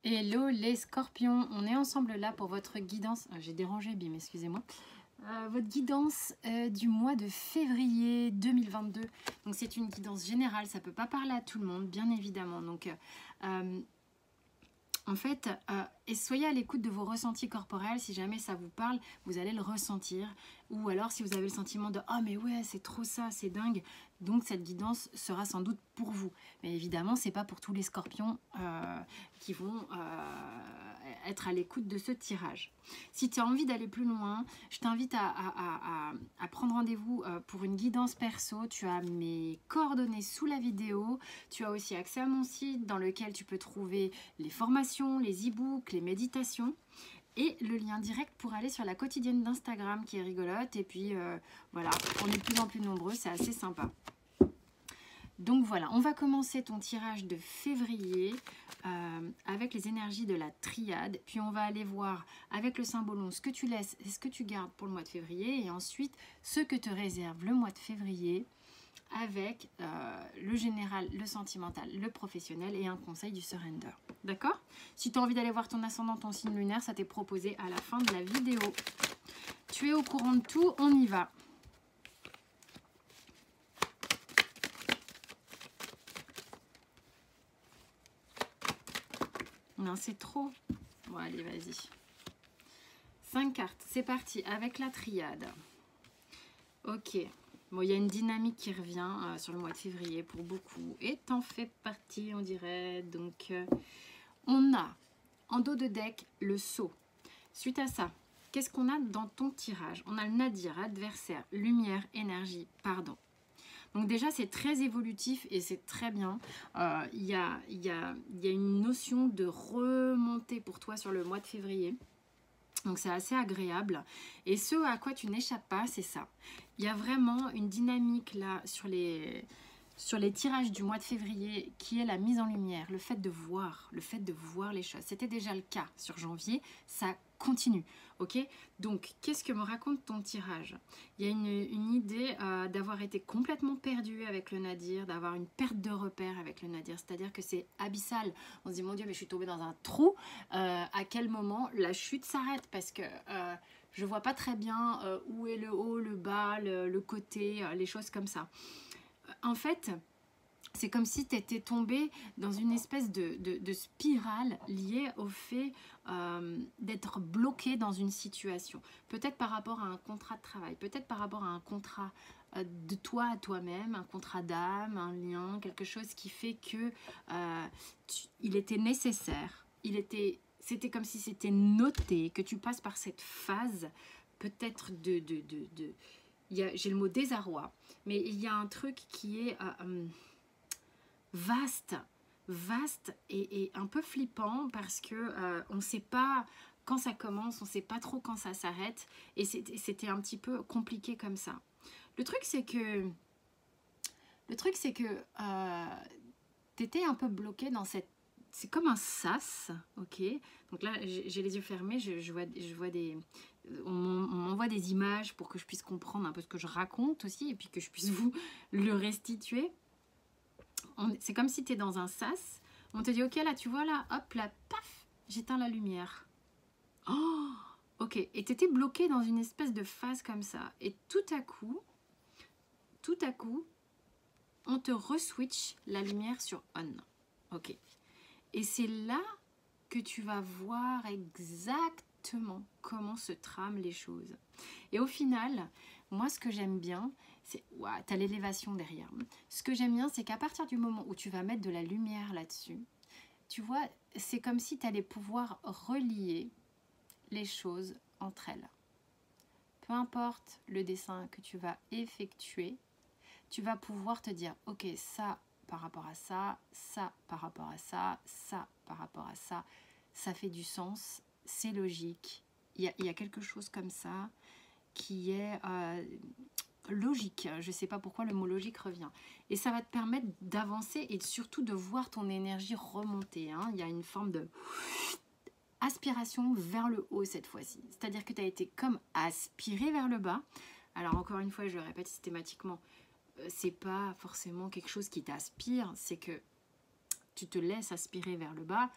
Hello les scorpions, on est ensemble là pour votre guidance, j'ai dérangé Bim, excusez-moi, votre guidance du mois de février 2022. Donc c'est une guidance générale, ça peut pas parler à tout le monde bien évidemment, donc en fait, et soyez à l'écoute de vos ressentis corporels. Si jamais ça vous parle, vous allez le ressentir. Ou alors si vous avez le sentiment de « Ah mais ouais, c'est trop ça, c'est dingue », donc cette guidance sera sans doute pour vous. Mais évidemment, c'est pas pour tous les scorpions qui vont être à l'écoute de ce tirage. Si tu as envie d'aller plus loin, je t'invite à prendre rendez-vous pour une guidance perso. Tu as mes coordonnées sous la vidéo. Tu as aussi accès à mon site dans lequel tu peux trouver les formations, les e-books, les méditations et le lien direct pour aller sur la quotidienne d'Instagram qui est rigolote. Et puis voilà, on est de plus en plus nombreux, c'est assez sympa. Donc voilà, on va commencer ton tirage de février avec les énergies de la triade. Puis on va aller voir avec le symbole 11 ce que tu laisses et ce que tu gardes pour le mois de février. Et ensuite, ce que te réserve le mois de février avec le général, le sentimental, le professionnel et un conseil du surrender. D'accord? Si tu as envie d'aller voir ton ascendant, ton signe lunaire, ça t'est proposé à la fin de la vidéo. Tu es au courant de tout, on y va. Non, c'est trop. Bon, allez, vas-y. 5 cartes, c'est parti, avec la triade. Ok. Bon, il y a une dynamique qui revient sur le mois de février pour beaucoup. Et t'en fais partie, on dirait. Donc, on a en dos de deck le sceau. Suite à ça, qu'est-ce qu'on a dans ton tirage? On a le nadir, adversaire, lumière, énergie, pardon. Donc déjà, c'est très évolutif et c'est très bien. Il y a une notion de remontée pour toi sur le mois de février. Donc c'est assez agréable. Et ce à quoi tu n'échappes pas, c'est ça. Il y a vraiment une dynamique là sur les tirages du mois de février qui est la mise en lumière, le fait de voir les choses. C'était déjà le cas sur janvier, ça continue, ok? Donc, qu'est-ce que me raconte ton tirage? Il y a une idée d'avoir été complètement perdu avec le nadir, d'avoir une perte de repère avec le nadir, c'est-à-dire que c'est abyssal. On se dit, mon Dieu, mais je suis tombée dans un trou. À quel moment la chute s'arrête? Parce que je vois pas très bien où est le haut, le bas, le côté, les choses comme ça. En fait, c'est comme si tu étais tombé dans une espèce de spirale liée au fait d'être bloqué dans une situation. Peut-être par rapport à un contrat de travail, peut-être par rapport à un contrat de toi à toi-même, un contrat d'âme, un lien, quelque chose qui fait que il était nécessaire, c'était comme si c'était noté, que tu passes par cette phase peut-être j'ai le mot désarroi, mais il y a un truc qui est vaste et un peu flippant parce que on ne sait pas quand ça commence, on ne sait pas trop quand ça s'arrête et c'était un petit peu compliqué comme ça. Le truc c'est que tu étais un peu bloqué dans cette... C'est comme un sas, ok? Donc là, j'ai les yeux fermés, je vois des... On m'envoie des images pour que je puisse comprendre un peu ce que je raconte aussi et puis que je puisse vous le restituer. C'est comme si tu es dans un sas. On te dit, ok, là, tu vois, là, hop, là, paf, j'éteins la lumière. Oh, ok. Et tu étais bloqué dans une espèce de phase comme ça. Et tout à coup, on te reswitch la lumière sur on. Ok. Et c'est là que tu vas voir exactement comment se trament les choses. Et au final, moi, ce que j'aime bien, c'est... Ouah, t'as l'élévation derrière. Ce que j'aime bien, c'est qu'à partir du moment où tu vas mettre de la lumière là-dessus, tu vois, c'est comme si tu allais pouvoir relier les choses entre elles. Peu importe le dessin que tu vas effectuer, tu vas pouvoir te dire, ok, ça par rapport à ça, ça par rapport à ça, ça par rapport à ça, ça fait du sens, c'est logique. Il y a quelque chose comme ça qui est logique. Je ne sais pas pourquoi le mot logique revient. Et ça va te permettre d'avancer et surtout de voir ton énergie remonter. Hein. Il y a une forme de aspiration vers le haut cette fois-ci. C'est-à-dire que tu as été comme aspiré vers le bas. Alors encore une fois, je le répète systématiquement, c'est pas forcément quelque chose qui t'aspire, c'est que tu te laisses aspirer vers le bas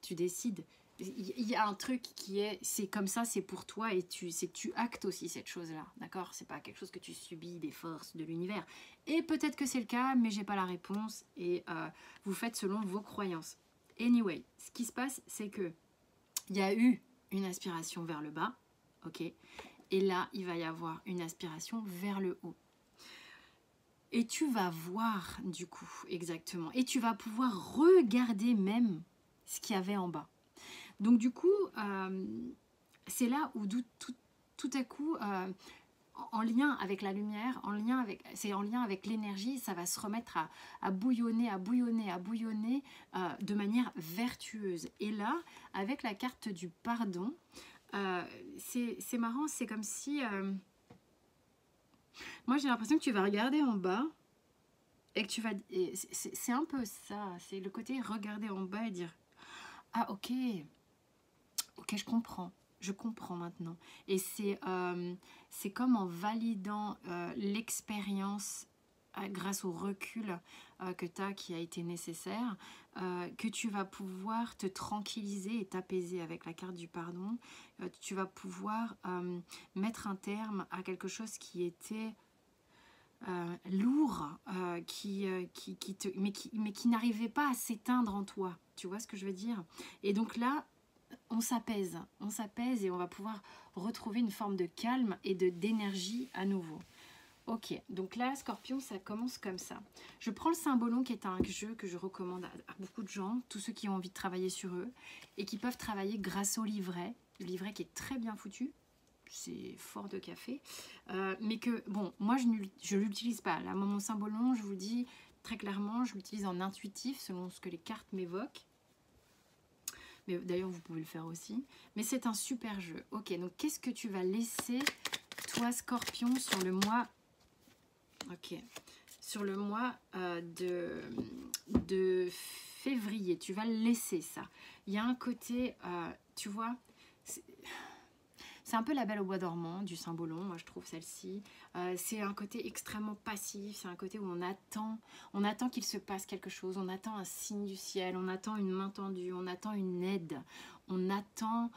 tu décides. Il y a un truc qui est, c'est comme ça, c'est pour toi, et c'est que tu actes aussi cette chose-là, d'accord? C'est pas quelque chose que tu subis des forces de l'univers. Et peut-être que c'est le cas, mais j'ai pas la réponse, et vous faites selon vos croyances. Anyway, ce qui se passe, c'est que il y a eu une aspiration vers le bas, ok? Et là, il va y avoir une aspiration vers le haut. Et tu vas voir, du coup, exactement, et tu vas pouvoir regarder même ce qu'il y avait en bas. Donc du coup, c'est là où tout à coup, en lien avec la lumière, c'est en lien avec l'énergie, ça va se remettre à bouillonner, de manière vertueuse. Et là, avec la carte du pardon, c'est marrant, c'est comme si... moi, j'ai l'impression que tu vas regarder en bas et que tu vas... C'est un peu ça, c'est le côté regarder en bas et dire « Ah, ok, je comprends maintenant. » Et c'est comme en validant l'expérience grâce au recul que tu as, qui a été nécessaire, que tu vas pouvoir te tranquilliser et t'apaiser avec la carte du pardon. Tu vas pouvoir mettre un terme à quelque chose qui était lourd, mais qui n'arrivait pas à s'éteindre en toi. Tu vois ce que je veux dire? Et donc là, on s'apaise et on va pouvoir retrouver une forme de calme et d'énergie à nouveau. Ok, donc là, Scorpion, ça commence comme ça. Je prends le Symbolon, qui est un jeu que je recommande à beaucoup de gens, tous ceux qui ont envie de travailler sur eux, et qui peuvent travailler grâce au livret. Le livret qui est très bien foutu, c'est fort de café, mais que, bon, moi, je ne l'utilise pas. Là, mon Symbolon, je vous le dis très clairement, je l'utilise en intuitif, selon ce que les cartes m'évoquent. Mais d'ailleurs, vous pouvez le faire aussi. Mais c'est un super jeu. Ok, donc qu'est-ce que tu vas laisser, toi, Scorpion, sur le mois... Ok, sur le mois de février, tu vas laisser ça. Il y a un côté, tu vois, c'est un peu la Belle au bois dormant du Symbolon, moi je trouve celle-ci. C'est un côté extrêmement passif, c'est un côté où on attend qu'il se passe quelque chose, on attend un signe du ciel, on attend une main tendue, on attend une aide, on attend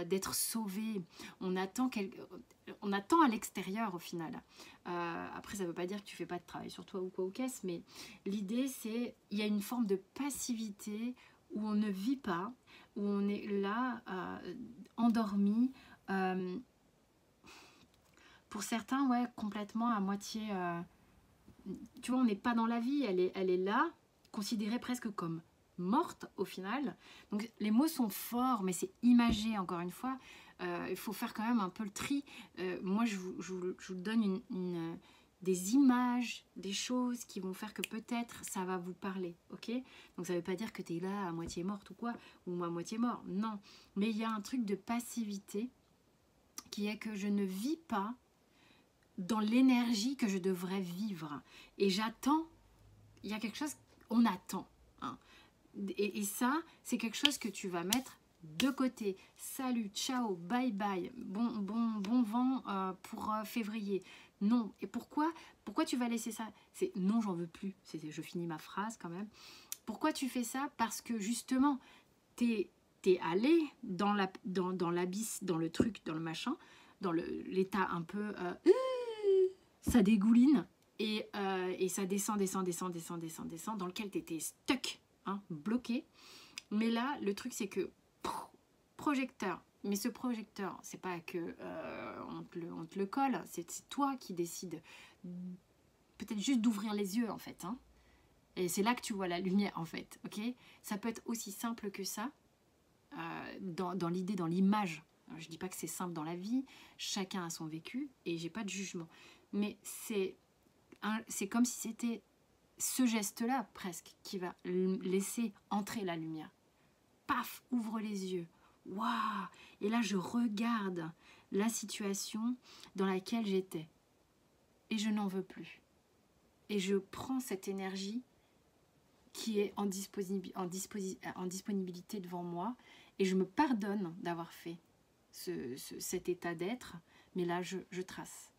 d'être sauvé, on attend à l'extérieur au final. Après, ça ne veut pas dire que tu ne fais pas de travail sur toi ou quoi ou qu'est-ce, mais l'idée c'est, il y a une forme de passivité où on ne vit pas, où on est là, endormi. Pour certains, ouais, complètement à moitié. Tu vois, on n'est pas dans la vie, elle est là, considérée presque comme morte au final. Donc les mots sont forts, mais c'est imagé encore une fois. Il faut faire quand même un peu le tri. Moi, je vous donne des images, des choses qui vont faire que peut-être ça va vous parler, ok? Donc ça ne veut pas dire que tu es là à moitié morte ou quoi, ou à moitié mort, non. Mais il y a un truc de passivité qui est que je ne vis pas dans l'énergie que je devrais vivre. Et j'attends, il y a quelque chose, on attend. Hein. Et ça, c'est quelque chose que tu vas mettre de côté. Salut, ciao, bye bye, bon vent pour février. Non. Et pourquoi tu vas laisser ça? C'est non, j'en veux plus. Je finis ma phrase quand même. Pourquoi tu fais ça? Parce que justement, t'es allé dans l'abysse, dans le truc, dans le machin, dans l'état un peu... ça dégouline et ça descend, dans lequel tu étais stuck, hein, bloqué. Mais là, le truc, c'est que projecteur. Mais ce projecteur, c'est pas que on te le colle, c'est toi qui décides peut-être juste d'ouvrir les yeux, en fait. Hein. Et c'est là que tu vois la lumière, en fait. Ok, ça peut être aussi simple que ça, dans l'idée, dans l'image. Je dis pas que c'est simple dans la vie, chacun a son vécu, et j'ai pas de jugement. Mais c'est comme si c'était ce geste-là, presque, qui va laisser entrer la lumière. Paf, ouvre les yeux. Waouh! Et là, je regarde la situation dans laquelle j'étais. Et je n'en veux plus. Et je prends cette énergie qui est en disponibilité devant moi. Et je me pardonne d'avoir fait cet état d'être. Mais là, je trace.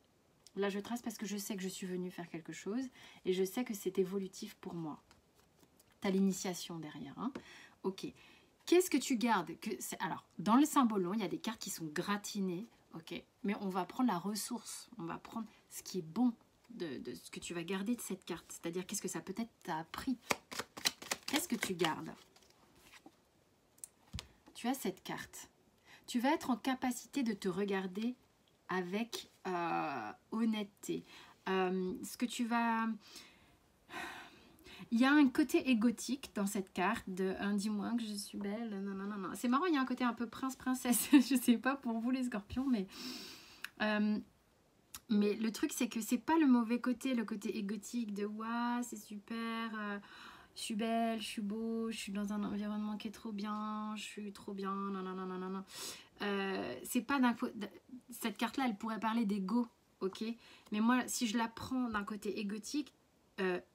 Là, je trace parce que je sais que je suis venue faire quelque chose. Et je sais que c'est évolutif pour moi. T'as l'initiation derrière. Hein. Ok. Qu'est-ce que tu gardes? Alors, dans le symbolon, il y a des cartes qui sont gratinées, ok? Mais on va prendre la ressource, on va prendre ce qui est bon de ce que tu vas garder de cette carte. C'est-à-dire, qu'est-ce que ça peut-être t'a appris? Qu'est-ce que tu gardes? Tu as cette carte. Tu vas être en capacité de te regarder avec honnêteté. Ce que tu vas... Il y a un côté égotique dans cette carte de dis-moi que je suis belle. Non, non, non, non. C'est marrant, il y a un côté un peu prince-princesse. Je sais pas pour vous les scorpions, mais le truc, c'est que c'est pas le mauvais côté, le côté égotique de waouh, c'est super, je suis belle, je suis beau, je suis dans un environnement qui est trop bien, je suis trop bien, non, non, non, non, non, non. C'est pas d'un côté. Cette carte-là, elle pourrait parler d'ego, ok? Mais moi, si je la prends d'un côté égotique,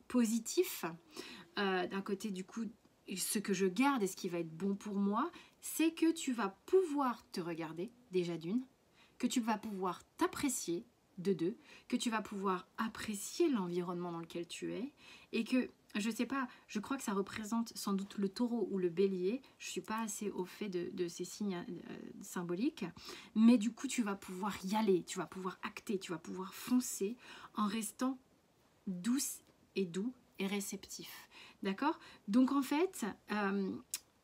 positif, d'un côté du coup ce que je garde et ce qui va être bon pour moi, c'est que tu vas pouvoir te regarder déjà d'une, que tu vas pouvoir t'apprécier de deux, que tu vas pouvoir apprécier l'environnement dans lequel tu es et que je sais pas, je crois que ça représente sans doute le taureau ou le bélier, je suis pas assez au fait de ces signes symboliques, mais du coup tu vas pouvoir y aller, tu vas pouvoir acter, tu vas pouvoir foncer en restant douce et doux et réceptif. D'accord? Donc en fait,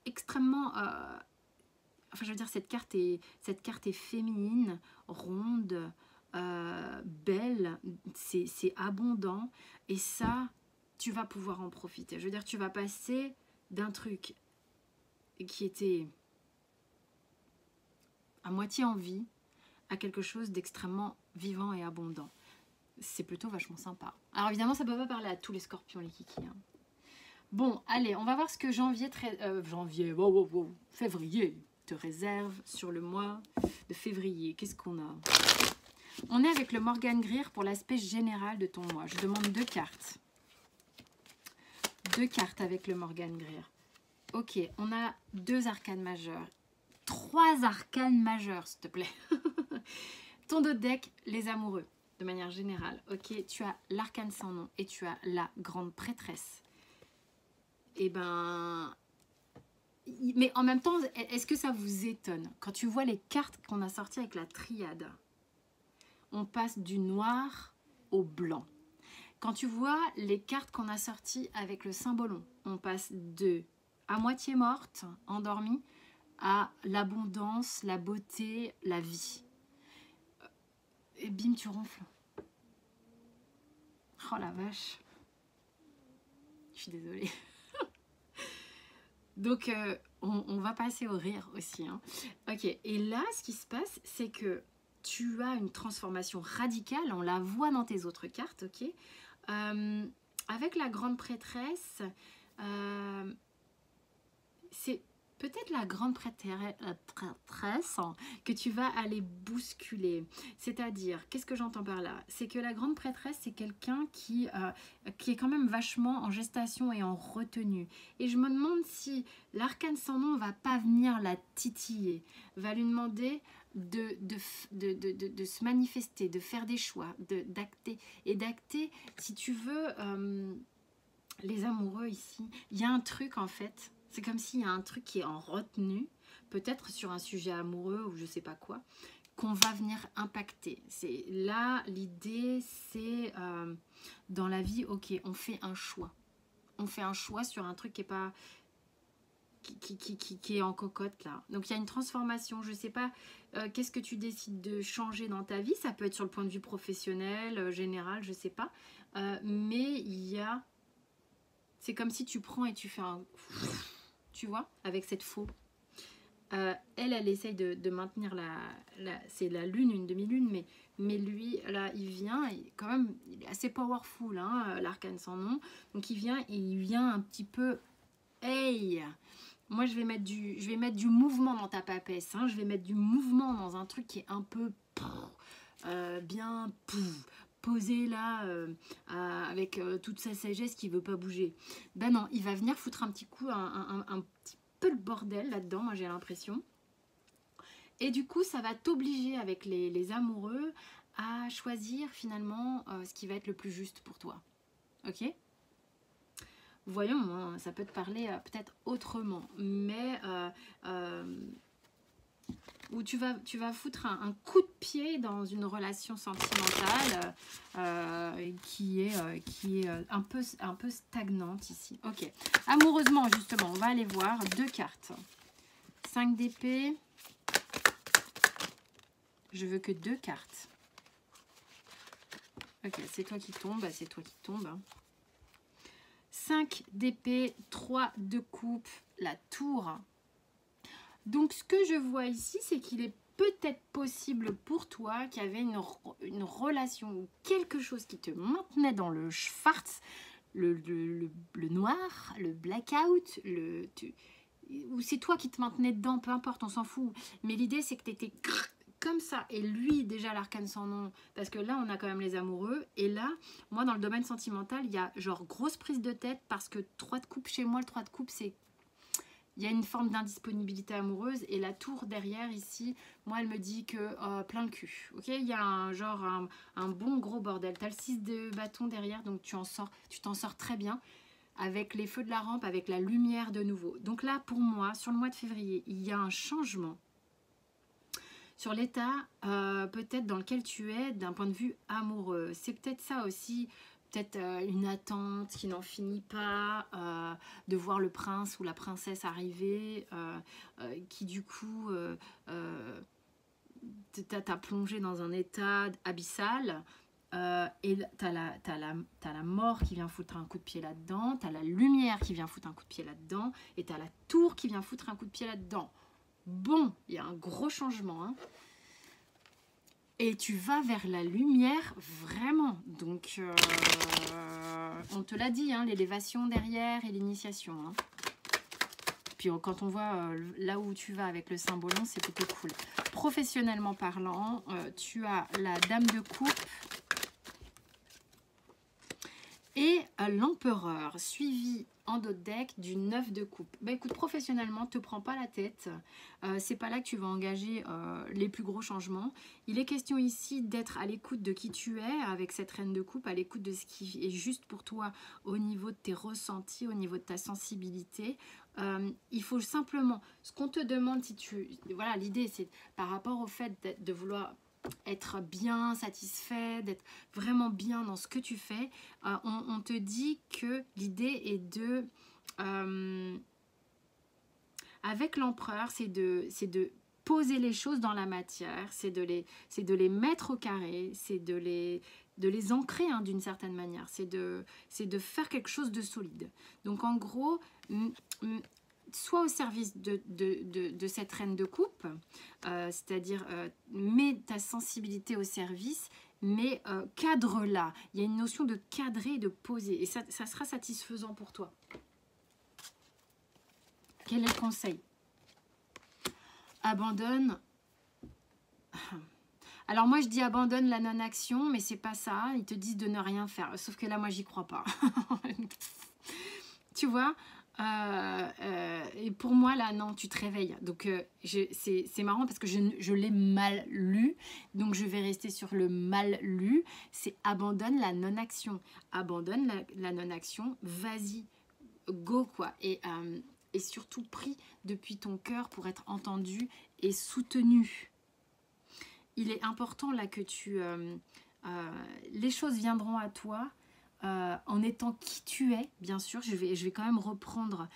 extrêmement... enfin je veux dire, cette carte est féminine, ronde, belle, c'est abondant. Et ça, tu vas pouvoir en profiter. Je veux dire, tu vas passer d'un truc qui était à moitié en vie à quelque chose d'extrêmement vivant et abondant. C'est plutôt vachement sympa. Alors évidemment, ça ne peut pas parler à tous les scorpions, les kikis. Hein. Bon, allez, on va voir ce que février te réserve sur le mois de février. Qu'est-ce qu'on a? On est avec le Morgan Greer pour l'aspect général de ton mois. Je demande 2 cartes. 2 cartes avec le Morgan Greer. Ok, on a 2 arcanes majeures. 3 arcanes majeures, s'il te plaît. Ton dos de deck, les amoureux. De manière générale, ok, tu as l'arcane sans nom et tu as la grande prêtresse. Et ben, mais en même temps, est-ce que ça vous étonne quand tu vois les cartes qu'on a sorties avec la triade? On passe du noir au blanc. Quand tu vois les cartes qu'on a sorties avec le symbolon, on passe de à moitié morte, endormie, à l'abondance, la beauté, la vie. Et bim, tu ronfles. Oh la vache. Je suis désolée. Donc, on va passer au rire aussi. Hein. Ok, et là, ce qui se passe, c'est que tu as une transformation radicale. On la voit dans tes autres cartes, ok. Avec la grande prêtresse, c'est peut-être la grande prêtresse que tu vas aller bousculer. C'est-à-dire, qu'est-ce que j'entends par là? C'est que la grande prêtresse, c'est quelqu'un qui est quand même vachement en gestation et en retenue. Et je me demande si l'arcane sans nom va pas venir la titiller, va lui demander de se manifester, de faire des choix, d'acter. Et d'acter, si tu veux, les amoureux ici, il y a un truc en fait. C'est comme s'il y a un truc qui est en retenue, peut-être sur un sujet amoureux ou je sais pas quoi, qu'on va venir impacter. C'est là, l'idée, c'est dans la vie, ok, on fait un choix. On fait un choix sur un truc qui est pas... Qui est en cocotte là. Donc il y a une transformation, je sais pas qu'est-ce que tu décides de changer dans ta vie, ça peut être sur le point de vue professionnel, général, je sais pas. Mais il y a... C'est comme si tu prends et tu fais un... Tu vois, avec cette faux. Elle essaye de maintenir c'est la lune, une demi-lune, mais lui, là, il vient, quand même, il est assez powerful, hein, l'arcane sans nom. Donc il vient un petit peu, hey, moi je vais mettre du mouvement dans ta papesse, hein, je vais mettre du mouvement dans un truc qui est un peu bien posé là, avec toute sa sagesse qui veut pas bouger. Ben non, il va venir foutre un petit coup, un petit peu le bordel là-dedans, moi j'ai l'impression. Et du coup, ça va t'obliger avec les amoureux à choisir finalement ce qui va être le plus juste pour toi. Ok ? voyons, hein, ça peut te parler peut-être autrement, mais où tu vas foutre un coup de pied dans une relation sentimentale qui est un peu stagnante ici. Ok, amoureusement justement, on va aller voir 2 cartes. 5 d'épée, je veux que 2 cartes. Ok, c'est toi qui tombe, c'est toi qui tombe. 5 d'épée, 3 de coupe, la tour. Donc, ce que je vois ici, c'est qu'il est peut-être possible pour toi qu'il y avait une relation ou quelque chose qui te maintenait dans le schwarz, le noir, le blackout, ou c'est toi qui te maintenais dedans, peu importe, on s'en fout. Mais l'idée, c'est que tu étais comme ça. Et lui, déjà, l'arcane sans nom, parce que là, on a quand même les amoureux. Et là, moi, dans le domaine sentimental, il y a genre grosse prise de tête parce que 3 de coupe chez moi, le 3 de coupe, c'est... Il y a une forme d'indisponibilité amoureuse et la tour derrière ici, moi elle me dit que plein le cul. Ok, il y a un bon gros bordel. Tu as le 6 de bâton derrière, donc tu t'en sors très bien avec les feux de la rampe, avec la lumière de nouveau. Donc là pour moi, sur le mois de février, il y a un changement sur l'état peut-être dans lequel tu es d'un point de vue amoureux. C'est peut-être ça aussi. Peut-être une attente qui n'en finit pas, de voir le prince ou la princesse arriver, qui du coup t'a plongé dans un état abyssal. Et t'as la mort qui vient foutre un coup de pied là-dedans, t'as la lumière qui vient foutre un coup de pied là-dedans, et t'as la tour qui vient foutre un coup de pied là-dedans. Bon, il y a un gros changement, hein. Et tu vas vers la lumière, vraiment. Donc, on te l'a dit, hein, l'élévation derrière et l'initiation. Hein. Puis quand on voit là où tu vas avec le symbolon, c'est plutôt cool. Professionnellement parlant, tu as la dame de coupe et l'empereur, suivi en dos de deck du 9 de coupe. Bah écoute, professionnellement, te prends pas la tête. C'est pas là que tu vas engager les plus gros changements. Il est question ici d'être à l'écoute de qui tu es avec cette reine de coupe, à l'écoute de ce qui est juste pour toi au niveau de tes ressentis, au niveau de ta sensibilité. Il faut simplement, ce qu'on te demande, si tu... Voilà, l'idée c'est par rapport au fait de vouloir être bien satisfait, d'être vraiment bien dans ce que tu fais, on te dit que l'idée est de... avec l'empereur, c'est de poser les choses dans la matière, c'est de les mettre au carré, c'est de les ancrer hein, d'une certaine manière, c'est de faire quelque chose de solide. Donc en gros, soit au service de cette reine de coupe, c'est-à-dire mets ta sensibilité au service, mais cadre-la. Il y a une notion de cadrer, de poser, et ça sera satisfaisant pour toi. Quel est le conseil? Abandonne. Alors moi je dis abandonne la non-action, mais c'est pas ça. Ils te disent de ne rien faire. Sauf que là moi j'y crois pas. Tu vois et pour moi là non, tu te réveilles. Donc c'est marrant parce que je l'ai mal lu. Donc je vais rester sur le mal lu. C'est abandonne la non-action. Abandonne la non-action. Vas-y, go quoi. Et surtout pris depuis ton cœur pour être entendu et soutenu. Il est important là que les choses viendront à toi en étant qui tu es, bien sûr. Je vais quand même reprendre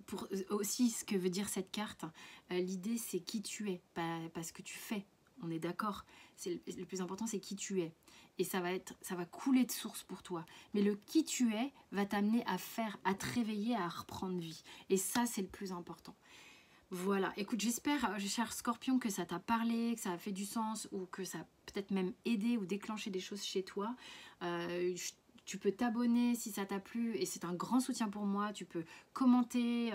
pour aussi ce que veut dire cette carte. L'idée c'est qui tu es, pas ce que tu fais. On est d'accord. Le plus important c'est qui tu es. Et ça va couler de source pour toi. Mais le qui tu es va t'amener à te réveiller, à reprendre vie. Et ça, c'est le plus important. Voilà. Écoute, j'espère, cher Scorpion, que ça t'a parlé, que ça a fait du sens ou que ça a peut-être même aidé ou déclenché des choses chez toi. Tu peux t'abonner si ça t'a plu et c'est un grand soutien pour moi. Tu peux commenter,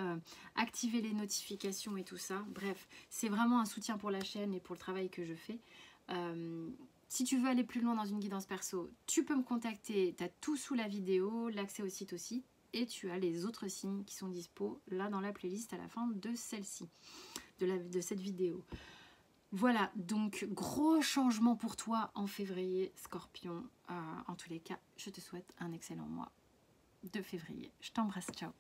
activer les notifications et tout ça. Bref, c'est vraiment un soutien pour la chaîne et pour le travail que je fais. Si tu veux aller plus loin dans une guidance perso, tu peux me contacter, tu as tout sous la vidéo, l'accès au site aussi, et tu as les autres signes qui sont dispo là dans la playlist à la fin de celle-ci, de cette vidéo. Voilà, donc gros changement pour toi en février, Scorpion. En tous les cas, je te souhaite un excellent mois. de février. Je t'embrasse, ciao.